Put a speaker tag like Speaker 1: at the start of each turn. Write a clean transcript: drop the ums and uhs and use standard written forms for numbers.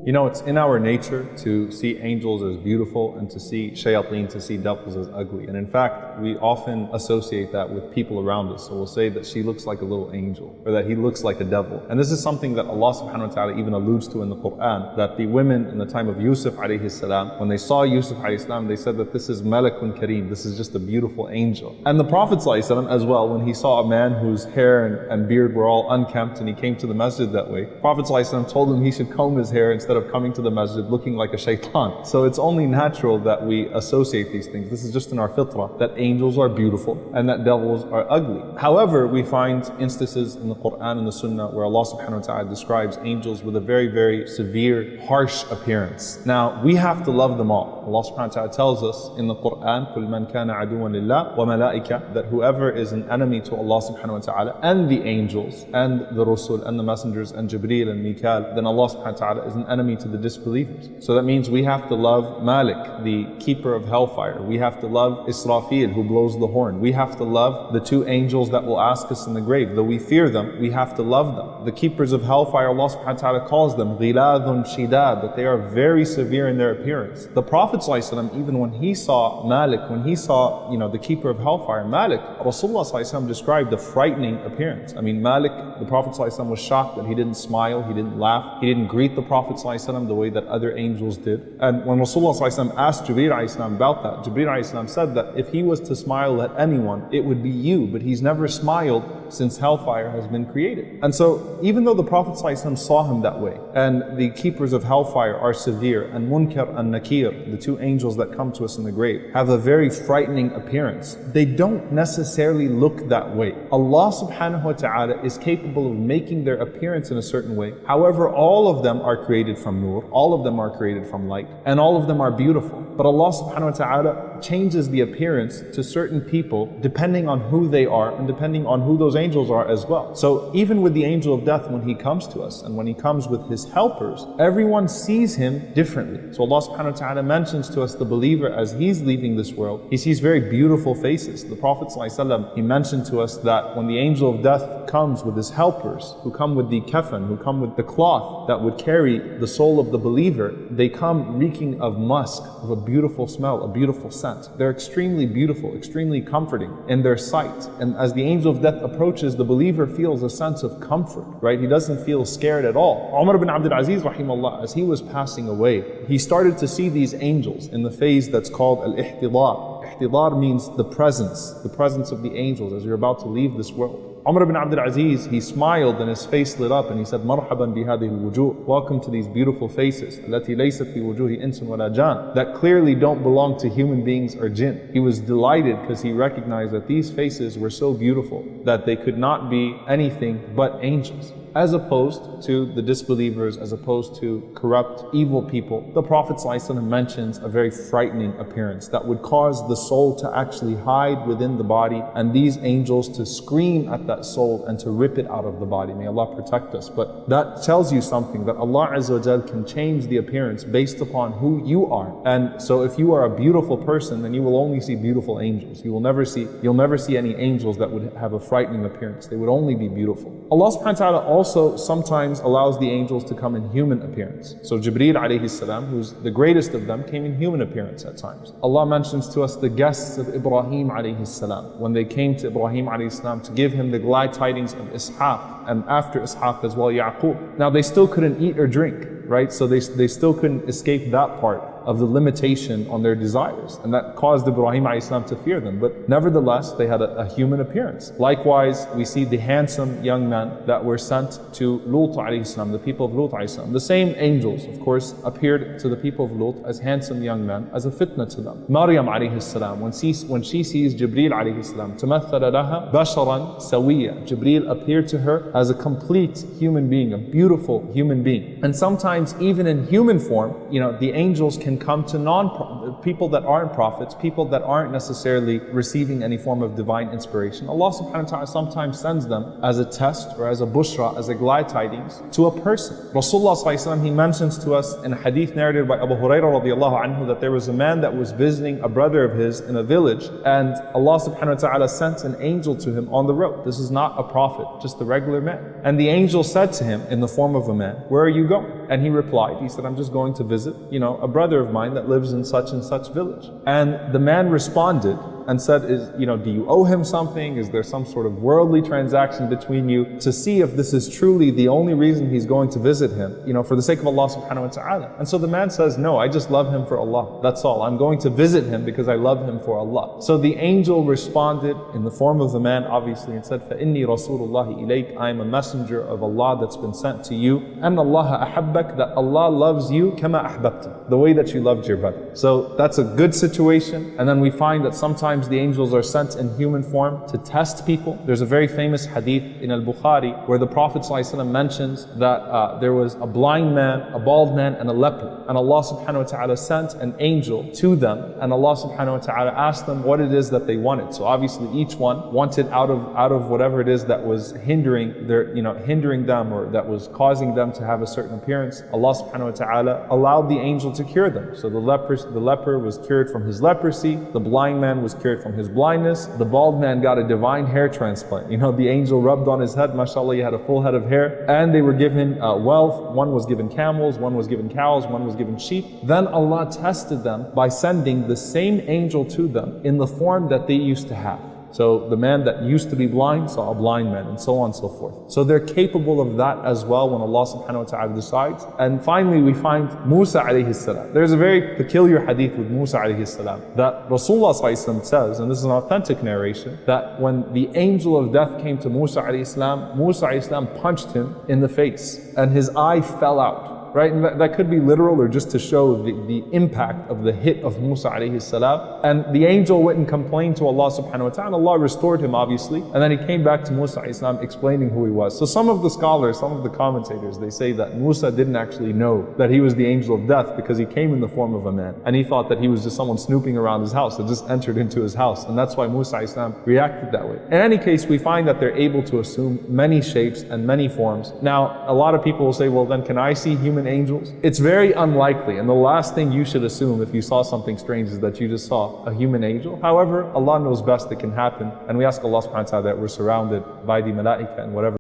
Speaker 1: You know, it's in our nature to see angels as beautiful and to see shayateen, to see devils as ugly. And in fact, we often associate that with people around us. So we'll say that she looks like a little angel or that he looks like a devil. And this is something that Allah subhanahu wa ta'ala even alludes to in the Qur'an, that the women in the time of Yusuf alayhi salam, when they saw Yusuf alayhi salam, they said that this is Malakun Kareem, this is just a beautiful angel. And the Prophet sallallahu alaihi wasallam as well, when he saw a man whose hair and beard were all unkempt and he came to the masjid that way, Prophet sallallahu alaihi wasallam told him he should comb his hair instead of coming to the masjid looking like a shaitan. So it's only natural that we associate these things. This is just in our fitrah, that angels are beautiful and that devils are ugly. However, we find instances in the Qur'an and the sunnah where Allah subhanahu wa ta'ala describes angels with a very, very severe, harsh appearance. Now, we have to love them all. Allah subhanahu wa ta'ala tells us in the Qur'an, قُلْ مَنْ كَانَ عَدُوًا لِلَّهِ وَمَلَائِكَةً, that whoever is an enemy to Allah subhanahu wa ta'ala and the angels and the Rasul and the messengers and Jibreel and Mikael, then Allah subhanahu wa ta'ala is an enemy to the disbelievers. So that means we have to love Malik, the keeper of hellfire. We have to love Israfil, who blows the horn. We have to love the two angels that will ask us in the grave. Though we fear them, we have to love them. The keepers of hellfire, Allah subhanahu wa ta'ala calls them غِلَاظٌ شِدَادٌ, that they are very severe in their appearance. The Prophet ﷺ, even when he saw Malik, when he saw, the keeper of hellfire, Malik, Rasulullah ﷺ described a frightening appearance. I mean, Malik, the Prophet ﷺ was shocked that he didn't smile, he didn't laugh, he didn't greet the Prophet ﷺ the way that other angels did. And when Rasulullah ﷺ asked Jibreel ﷺ about that, Jibreel ﷺ said that if he was to smile at anyone, it would be you, but he's never smiled since hellfire has been created. And so, even though the Prophet ﷺ saw him that way, and the keepers of hellfire are severe, and Munkar and Nakir, the two angels that come to us in the grave, have a very frightening appearance, they don't necessarily look that way. Allah subhanahu wa ta'ala is capable of making their appearance in a certain way. However, all of them are created from nur, all of them are created from light, and all of them are beautiful. But Allah subhanahu wa ta'ala changes the appearance to certain people depending on who they are and depending on who those angels are as well. So even with the angel of death, when he comes to us and when he comes with his helpers, everyone sees him differently. So Allah subhanahu wa ta'ala mentions to us the believer as he's leaving this world, he sees very beautiful faces. The Prophet ﷺ, he mentioned to us that when the angel of death comes with his helpers, who come with the kafan, who come with the cloth that would carry the soul of the believer, they come reeking of musk, of a beautiful smell, a beautiful scent. They're extremely beautiful, extremely comforting in their sight. And as the angel of death approaches, the believer feels a sense of comfort, right? He doesn't feel scared at all. Umar ibn Abdul Aziz, rahimahullah, as he was passing away, he started to see these angels in the phase that's called al-ihtidar. Ihtidar means the presence of the angels as you're about to leave this world. Umar ibn Abdul Aziz, he smiled and his face lit up and he said, "Marhaban bihadihi al-wujuh." Welcome to these beautiful faces, التي ليست في وجوه إنس ولا جان, that clearly don't belong to human beings or jinn. He was delighted because he recognized that these faces were so beautiful that they could not be anything but angels. As opposed to the disbelievers, as opposed to corrupt, evil people, the Prophet ﷺ mentions a very frightening appearance that would cause the soul to actually hide within the body and these angels to scream at that soul and to rip it out of the body. May Allah protect us. But that tells you something, that Allah Azza wa Jal can change the appearance based upon who you are. And so if you are a beautiful person, then you will only see beautiful angels. You'll never see any angels that would have a frightening appearance. They would only be beautiful. Allah subhanahu wa ta'ala also sometimes allows the angels to come in human appearance. So Jibreel alayhi salam, who's the greatest of them, came in human appearance at times. Allah mentions to us the guests of Ibrahim alayhi salam, when they came to Ibrahim alayhi salam to give him the glad tidings of Ishaq, and after Ishaq as well, Yaqub. Now they still couldn't eat or drink, right? So they still couldn't escape that part of the limitation on their desires, and that caused Ibrahim ﷺ to fear them. But nevertheless, they had a human appearance. Likewise, we see the handsome young men that were sent to Lut ﷺ, the people of Lut ﷺ. The same angels, of course, appeared to the people of Lut as handsome young men, as a fitna to them. Maryam ﷺ, when she sees Jibreel ﷺ, تَمَثَّلَ لَهَا بَشَرًا سَوِيًّا, Jibreel appeared to her as a complete human being, a beautiful human being. And sometimes even in human form, the angels can come to people that aren't prophets, people that aren't necessarily receiving any form of divine inspiration. Allah subhanahu wa ta'ala sometimes sends them as a test or as a bushra, as a glad tidings to a person. Rasulullah sallallahu alaihi wasallam, he mentions to us in a hadith narrated by Abu Hurairah radiallahu anhu that there was a man that was visiting a brother of his in a village, and Allah subhanahu wa ta'ala sent an angel to him on the road. This is not a prophet, just a regular man. And the angel said to him in the form of a man, "Where are you going?" And he replied, he said, "I'm just going to visit, a brother of mine that lives in such and such village." And the man responded and said, do you owe him something? Is there some sort of worldly transaction between you? To see if this is truly the only reason he's going to visit him, for the sake of Allah subhanahu wa ta'ala. And so the man says, "No, I just love him for Allah. That's all. I'm going to visit him because I love him for Allah." So the angel responded in the form of the man, obviously, and said, فَإِنِّي رَسُولُ اللَّهِ إِلَيْكَ, I am a messenger of Allah that's been sent to you. أَنَّ اللَّهَ أَحَبَّكَ, that Allah loves you, كَمَا أَحْبَبْتَ, the way that you loved your brother. So that's a good situation. And then we find that sometimes the angels are sent in human form to test people. There's a very famous hadith in al-Bukhari where the Prophet ﷺ mentions that there was a blind man, a bald man, and a leper. And Allah subhanahu wa ta'ala sent an angel to them, and Allah subhanahu wa ta'ala asked them what it is that they wanted. So obviously each one wanted out of whatever it is that was hindering them, or that was causing them to have a certain appearance. Allah subhanahu wa ta'ala allowed the angel to cure them. So the leper was cured from his leprosy, the blind man was cured from his blindness, the bald man got a divine hair transplant. The angel rubbed on his head, mashallah, he had a full head of hair, and they were given wealth. One was given camels, one was given cows, one was given sheep. Then Allah tested them by sending the same angel to them in the form that they used to have. So the man that used to be blind saw a blind man, and so on and so forth. So they're capable of that as well when Allah subhanahu wa ta'ala decides. And finally we find Musa alayhi salam. There's a very peculiar hadith with Musa alayhi salam that Rasulullah sallallahu alaihi wasallam says, and this is an authentic narration, that when the angel of death came to Musa alayhi salam, Musa alayhi salam punched him in the face and his eye fell out. Right? And that could be literal or just to show the impact of the hit of Musa alayhi salam. And the angel went and complained to Allah subhanahu wa ta'ala. Allah restored him obviously. And then he came back to Musa alayhi salam explaining who he was. So some of the scholars, some of the commentators, they say that Musa didn't actually know that he was the angel of death because he came in the form of a man. And he thought that he was just someone snooping around his house that just entered into his house. And that's why Musa alayhi salam reacted that way. In any case, we find that they're able to assume many shapes and many forms. Now, a lot of people will say, well then can I see human angels? It's very unlikely, and the last thing you should assume if you saw something strange is that you just saw a human angel. However, Allah knows best it can happen, and we ask Allah subhanahu wa ta'ala that we're surrounded by the malaika and whatever